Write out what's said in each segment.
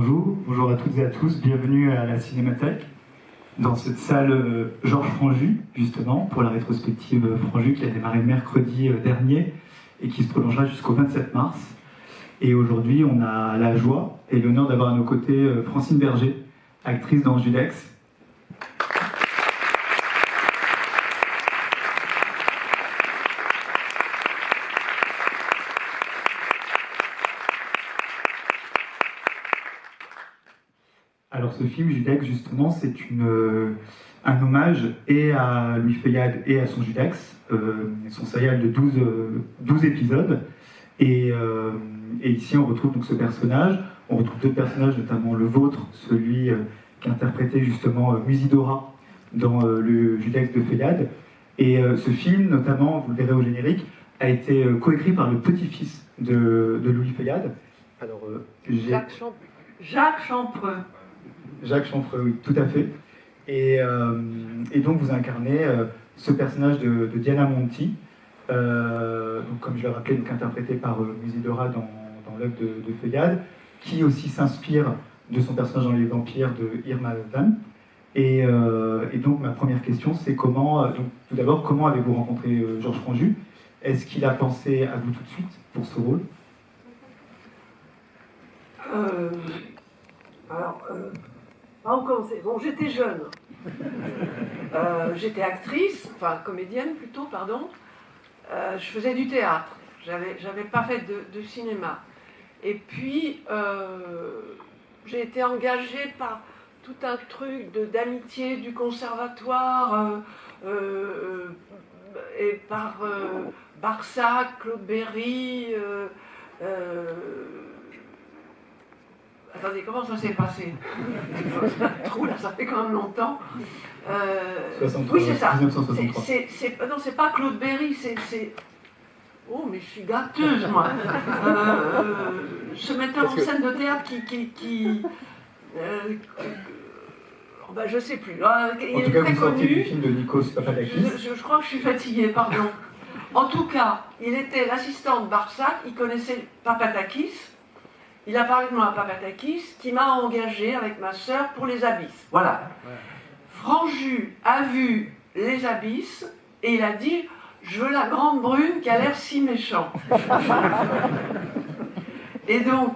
bonjour à toutes et à tous, bienvenue à la Cinémathèque, dans cette salle Georges Franju, justement, pour la rétrospective Franju qui a démarré mercredi dernier et qui se prolongera jusqu'au 27 mars. Et aujourd'hui, on a la joie et l'honneur d'avoir à nos côtés Francine Berger, actrice dans Judex. Alors ce film, Judex, justement, c'est un hommage et à Louis Feuillade et à son Judex, son serial de 12 épisodes. Et ici, on retrouve donc ce personnage. On retrouve d'autres personnages, notamment le vôtre, celui qu'interprétait justement Musidora dans le Judex de Feuillade. Et ce film, notamment, vous le verrez au générique, a été coécrit par le petit-fils de Louis Feuillade. Alors, Jacques Champreux. Jacques Champreux, oui, tout à fait. Et donc vous incarnez ce personnage de Diana Monti, donc, comme je l'ai rappelé, donc, interprété par Musidora dans l'œuvre de Feuillade, qui aussi s'inspire de son personnage dans Les Vampires de Irma Van. Et donc ma première question, c'est comment, donc, tout d'abord, comment avez-vous rencontré Georges Franju? Est-ce qu'il a pensé à vous tout de suite pour ce rôle? Pas encore, bon, j'étais jeune. J'étais actrice, enfin comédienne plutôt, pardon. Je faisais du théâtre. J'avais pas fait de cinéma. Et puis, j'ai été engagée par tout un truc d'amitié du conservatoire, et par Barsac, Claude Berry. Attendez, comment ça s'est passé? Trou là, ça fait quand même longtemps. 63, oui, c'est ça. 1963. Non, c'est pas Claude Berry, c'est... Oh, mais je suis gâteuse, moi. Ce metteur en scène de théâtre qui ben, je sais plus. Il En tout cas, vous sortiez du film de Nikos Papadakis. Je crois que je suis fatiguée, pardon. En tout cas, il était l'assistant de Barsac, il connaissait Papadakis. Il a parlé de moi à Papadakis, qui m'a engagée avec ma sœur pour Les Abysses. Voilà. Ouais. Franju a vu Les Abysses et il a dit « Je veux la grande brune qui a l'air si méchant. » Et donc,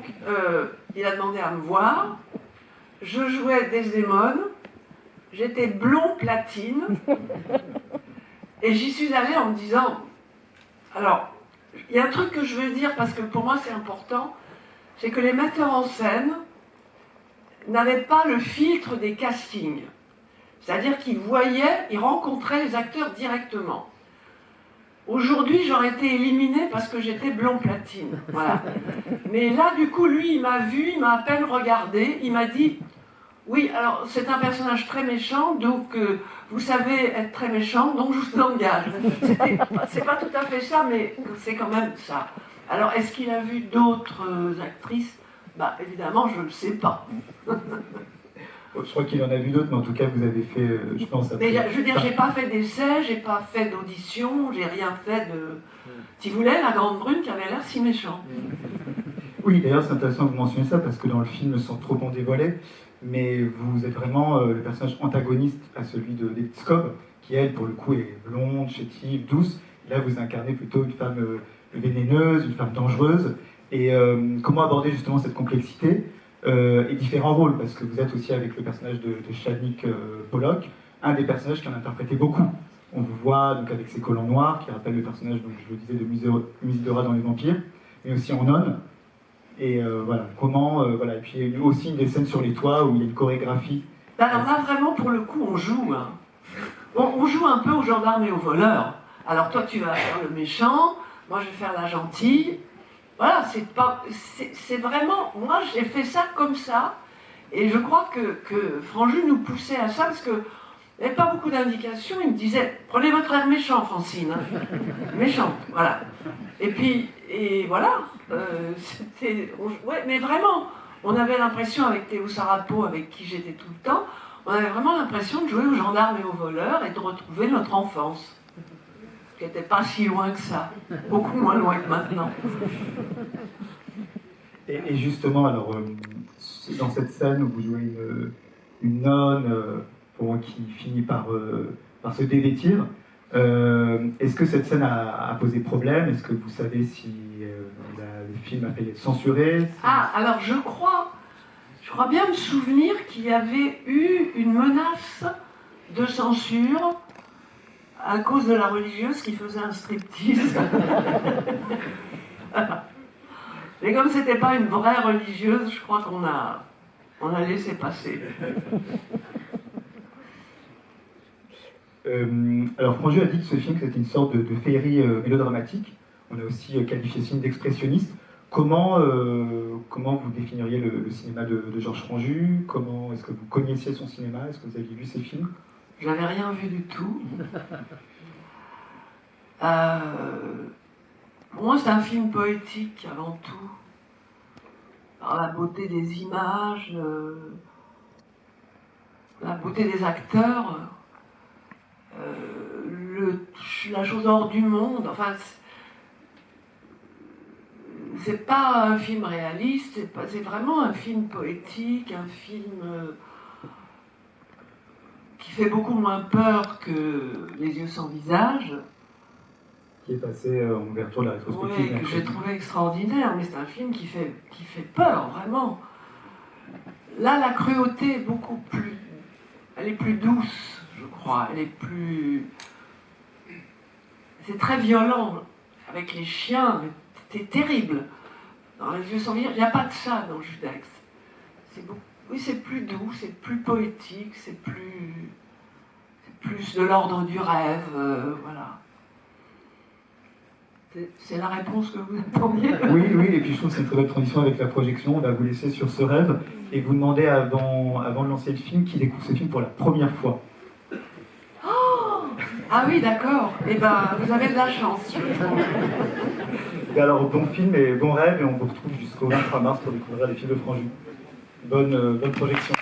il a demandé à me voir. Je jouais Desdémone. J'étais blond platine. Et j'y suis allée en me disant... Alors, il y a un truc que je veux dire parce que pour moi c'est important. C'est que les metteurs en scène n'avaient pas le filtre des castings. C'est-à-dire qu'ils voyaient, ils rencontraient les acteurs directement. Aujourd'hui, j'aurais été éliminée parce que j'étais blond platine. Voilà. Mais là, du coup, lui, il m'a vu, il m'a à peine regardé, il m'a dit « Oui, alors, c'est un personnage très méchant, donc vous savez être très méchant, donc je vous engage. » C'est pas tout à fait ça, mais c'est quand même ça. Alors, est-ce qu'il a vu d'autres actrices? Bah, évidemment, je ne le sais pas. Je crois qu'il en a vu d'autres, mais en tout cas, vous avez fait, je pense... Mais je veux dire, j'ai pas fait d'essai, j'ai pas fait d'audition, j'ai rien fait de... Tu voulais la grande brune qui avait l'air si méchant. Oui, d'ailleurs, c'est intéressant que vous mentionniez ça, parce que dans le film, sans trop en dévoiler, mais vous êtes vraiment le personnage antagoniste à celui d'Edith Scobb, qui, elle, pour le coup, est blonde, chétive, douce. Et là, vous incarnez plutôt une femme... vénéneuse, une femme dangereuse, et comment aborder justement cette complexité et différents rôles, parce que vous êtes aussi avec le personnage de Shannik Pollock, un des personnages qui en a interprété beaucoup. On vous voit donc avec ses collants noirs, qui rappelle le personnage, donc, je le disais, de Musidora dans Les Vampires, mais aussi en nonne. Et voilà, comment, voilà. Et puis il y a aussi une des scènes sur les toits où il y a une chorégraphie. Alors là, vraiment, pour le coup, on joue. Hein. On joue un peu aux gendarmes et aux voleurs. Alors toi, tu vas faire le méchant, moi, je vais faire la gentille. Voilà, c'est vraiment... Moi, j'ai fait ça comme ça. Et je crois que Franju nous poussait à ça parce qu'il n'y avait pas beaucoup d'indications. Il me disait, prenez votre air méchant, Francine. Hein. Méchante, voilà. Et puis, et voilà. Ouais, mais vraiment, on avait l'impression, avec Théo Sarapo, avec qui j'étais tout le temps, on avait vraiment l'impression de jouer aux gendarmes et aux voleurs et de retrouver notre enfance. Qui n'était pas si loin que ça, beaucoup moins loin que maintenant. Et justement, alors, dans cette scène où vous jouez une nonne qui finit par se dévêtir. Est-ce que cette scène a posé problème? Est-ce que vous savez si le film a failli être censuré? Ah, alors je crois bien me souvenir qu'il y avait eu une menace de censure à cause de la religieuse qui faisait un striptease. Mais comme c'était pas une vraie religieuse, je crois qu'on a laissé passer. Alors Franju a dit que ce film c'était une sorte de féerie mélodramatique. On a aussi qualifié ce film d'expressionniste. Comment vous définiriez le cinéma de Georges Franju? Comment est-ce que vous connaissiez son cinéma? Est-ce que vous aviez vu ses films? J'avais rien vu du tout. Pour moi, c'est un film poétique avant tout. Par la beauté des images, la beauté des acteurs, la chose hors du monde. Enfin, c'est pas un film réaliste, c'est vraiment un film poétique, un film qui fait beaucoup moins peur que Les yeux sans visage. Qui est passé en ouverture de la rétrospective. Oui, que j'ai trouvé extraordinaire, mais c'est un film qui fait peur, vraiment. Là, la cruauté est beaucoup plus... Elle est plus douce, je crois. Elle est plus... C'est très violent, avec les chiens. C'était terrible. Dans Les yeux sans visage, il n'y a pas de ça dans Judex. Oui, c'est plus doux, c'est plus poétique, c'est plus de l'ordre du rêve, voilà. C'est la réponse que vous attendiez. Oui, et puis je trouve que c'est une très belle transition avec la projection. On va vous laisser sur ce rêve et vous demander avant de lancer le film qui découvre ce film pour la première fois. Oh, ah oui, d'accord. Eh ben, vous avez de la chance. Et alors, bon film et bon rêve, et on vous retrouve jusqu'au 23 mars pour découvrir les films de Franju. Bonne projection.